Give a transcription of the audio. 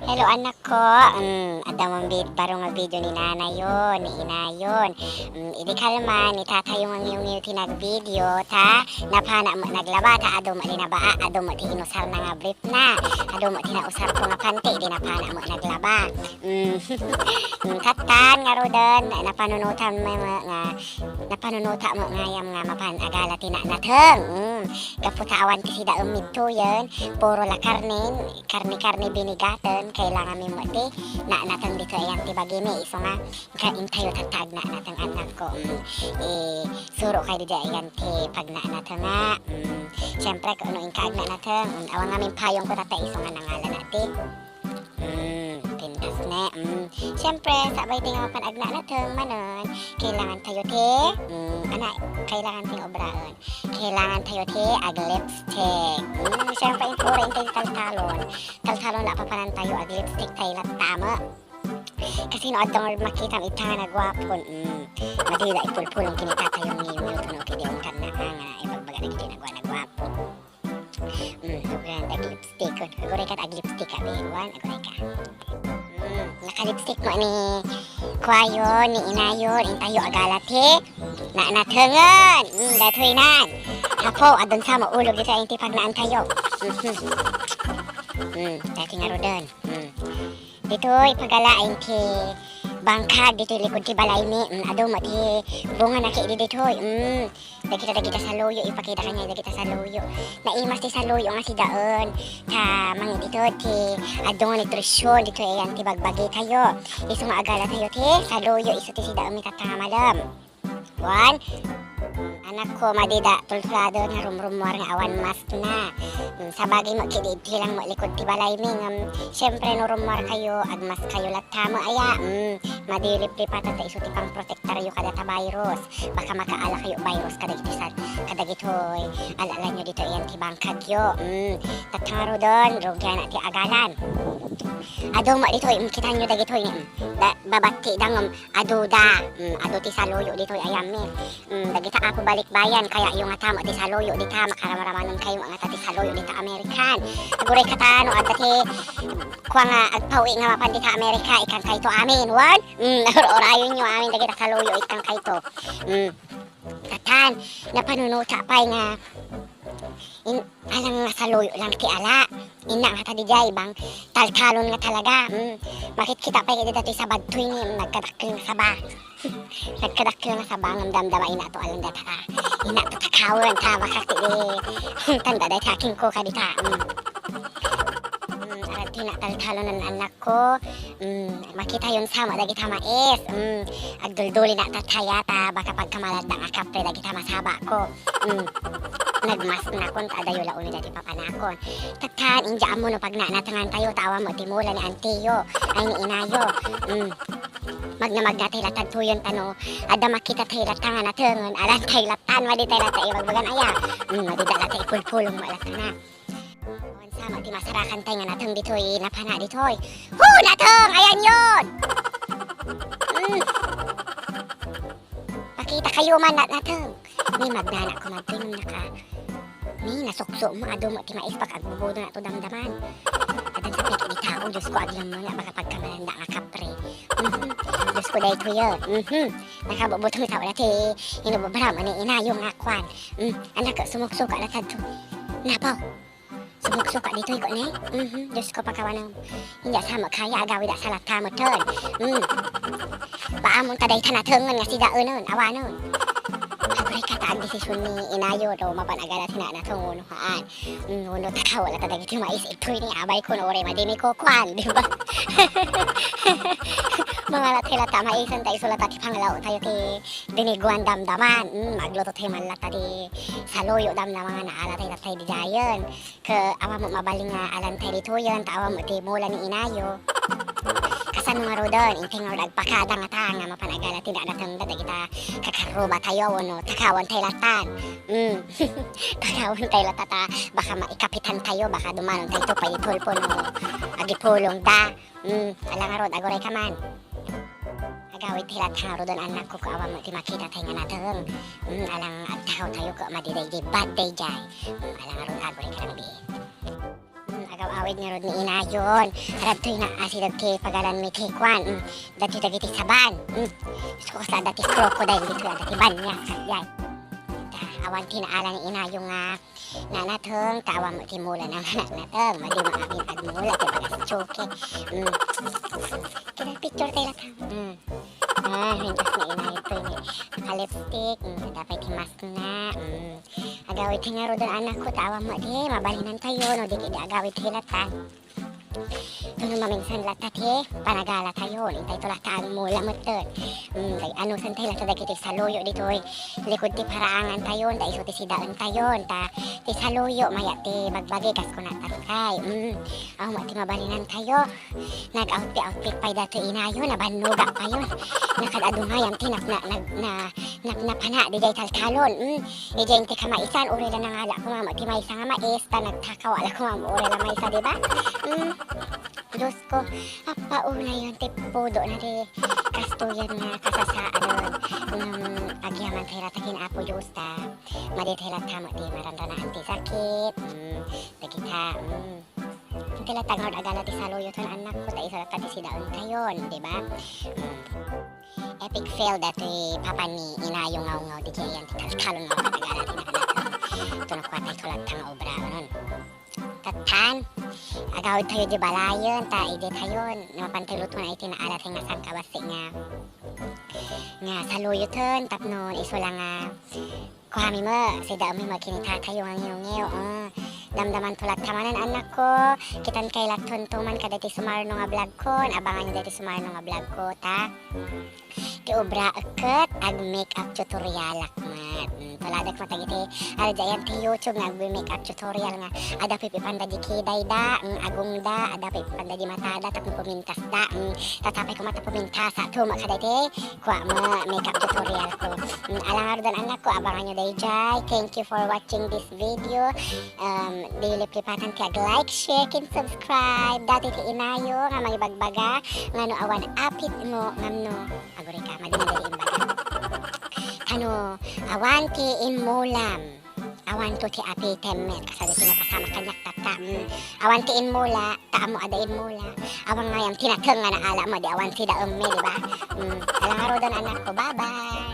Hello anak ko, ada mong baro nga video ni nanay yon, ni ina yon. Idi kalma ni tata yung ang tinag video ta, napana mo naglaba ta ado mo linabaa, ado mo ti inusar na nga brief na, ado mo tinausar ko nga panty, di napana mo naglaba. Katan nga rodan, napanunutan mo nga, napanunuta mo nga yam nga mapan agala tinanateng. Kaputawan ti sida umid to yan, puro la karne binigatan, kailangan mi mo ti na natang dito ayan ti bagimi iso nga kaintayo tatag na natang anak ko suro kay di ayan ti pag na natang nga syempre kung ano inkaag na natang awang nga payong ko tatay iso nga nangalan nati pintas na syempre sabay ti nga mapanagna natang manon kailangan tayo ti kailangan ting obraan kailangan tayo ti ag lipstick syempre yung pura yung taltalon na papanan tayo ag lipstick tayo lat tama kasi no adong makita ang itanga na gwapon madila ipulpulong kinita tayo ngayon tunog kidi yung kan na nga ibagbaga na kiti nagwa na gwapo ag lipstick aguray ka ag lipstick ka bewan aguray ka naka-lipstick mo ni kwayo ni inayon intayo agalati na natengan datoy nan hapo adon sa maulog dito ay tipag naan tayo dati nga rodan dito'y pagalain ti bangkag dito likod ti balay mi ado mo ti bunga na ki dito'y dagita sa loyo ipakita kanya dagita sa loyo naimas ti sa loyo nga si daon ta mangi dito ti ado nga nutrisyon dito ayan ti bagbagi tayo iso nga agala tayo ti sa loyo iso ti si daon mi tatamalam wan anak ko madida tulflado nga rumrumwar nga awan mas na sa bagay mo kidid lang mo likod ti balay mi syempre no rumwar kayo agmas kayo latamo aya madilip-lip pata ta iso ti pang protektaryo kada ta virus baka makaala kayo virus kadagitoy alala nyo dito yan ti bangkagyo tataro don rogyan na ti agalan ado mo dito kita nyo dagitoy babati dangom aduda ado ti saluyo dito ayam mi dagita ako balik bayan kaya yung nga tama ti saluyo dita makaramaraman kayo nga ti saluyo dita American aguray katano at ti kwa nga agpawi nga mapan dita Amerika ikan kayto amin wan orayon nyo amin dagita saluyo ikan kayto katan napanunuta pay nga alang nga saluyo lang ti ala ina nga tadijay bang taltalon nga talaga makikita pa yung dito sa badtoy ni nagkadakil nga saba nagkadakil nga saba ng damdama ina to alang data ina to takawan ta makakti tanda day taking ko kadita tina taltalon ng anak ko makita yun sama dagita mais agdulduli na tatayata baka pagkamalad na akapre dagita masaba ko nagmas na kon adayo laon dati papanakon tatan inja mo no pag natangan tayo tawa mo timula ni antiyo ay ni inayo magnamag na tayo latag tuyon tano ada makita tayo latangan natangan alan tayo latan madi tayo latay magbagan aya madidala tayo pulpulong malatana sama di masarakan tayo nga natang ditoy napana ditoy natang ayan yun pakita kayo man natang ni magdana ko magtunom naka ni nasukso mo ado mo ti mais pag agbubudo na to damdaman adan sa piki di tao Diyos ko aglam mo nga baka pagkamalanda nga kapre Diyos ko dahil ko yun nakabubuto mi tao dati inubabara mo ni inayong nga kwan anak ka sumuksuka na tadto napaw sumuksuka dito ko ni Diyos ko pagkawanang hindi sama kaya agawi da sa lata mo ton paamon taday tanatungan nga si daon nun awa nun aguray ka taag desisyon ni inayo do mapanagala tina na tungo haan uno takaw wala tadag iti mais itoy ni abay ko no ore madimi ko kwan di ba mga latilata maisan tayo sulata ti panglaw tayo ti diniguan damdaman magluto tayo malata di saluyo damdaman na ala tayo tayo di dayon ka awa mo mabaling nga alan tayo dito yun tawa mo ti mula ni inayo kasan nga rodon inting nga agpakada nga ta nga mapanagala tina na tanda kita kakaruba tayo no takawan tayo latan takawan tayo latata baka maikapitan tayo baka dumanon tayo to payitulpo no agipulong da alang nga rod aguray ka man agawit hilat nga rodon anak ko kaawa mo ti makita tayo nga natang alang agtakaw tayo ko madiday di bad day jay alang nga rod aguray ka lang di awid nga rod ni inayon. Radtoy na asidog kay pagalan mi kay kwan. Dati dagiti saban. Gusto ko sa dati crocodile dito dati banya sadyay. Awan tinaalan ni inayon nga nanateng tawa mo timula ng anak nateng madi maamin agmula kay bagas choke. Kita picture tayo lang. Hintas na inay ito ni naka-lipstick, dapat himask na. Agawit nga ro doon anak ko, tawa mo di, mabalinan tayo, no, di kaya agawit hilata. Doon maminsan latat panagala tayo, intay to lata ang mula mo ito. Ano san tayo lata dagiti sa loyo dito, likod ti paraangan tayo, da iso ti sidaan tayo, ta ti sa loyo, maya ti magbagi, kas ko natakay. Mati mabalinan tayo, nag-outfit pa dato inayo, nabanuga pa yun. Nakadadungayam ti napana di day talkalon. Diyan ti kamaisan, uri lang nangala ko mama, ti maisa nga mais, ta nagtakaw, ala ko mama, uri lang maisa, diba? Diyos ko, apauna yun, tipudo na di kastuyan nga kasasaan agyaman tayo ratakin apo Diyos ta maditay tama di maranda na anti sakit dagita tila tangod agala ti saluyo ton anak ko ta isa ta ti sidaon tayon di ba epic fail dati papa ni inayong ngaw di jayan ti kalkalon ngaw katagala ti nakanak ito na kwatay tulat tang obra nun tatan agawid tayo di balayon ta ide tayon napantilut mo na itinaalat nga sang kawasi nga saluyuton tapnon iso lang kuhami mo sida mo makinita tayo ang ngiyong damdaman tulat tamanan anak ko kitan kay latuntuman kada ti sumarno nga vlog ko abangan nyo dati sumarno nga vlog ko ta ti obra aket ag makeup tutorial akmat paladak mo tagiti aldayan ti YouTube nga ag makeup tutorial nga ada pipipanda di kiday da agong da ada pipipanda di matada tapno pumintas da tatapay ko mata pumintas tuma kada ti kuha mo makeup tutorial ko alang dan anak ko abangan nyo day jay thank you for watching this video dili plipatan kag like, share, and subscribe. Dati ti inayo nga magibagbaga nga no awan apit mo ngamno agore ka madinadali imbaga. Ano awan ti inmulam. Awan to ti api temet kasada ti napasama kanyak tata. Awan ti inmula, taamo ada inmula. Awan ngayam tinateng nga naala mo di awan ti daem me di ba? Alang aro dan anak ko. Bye-bye.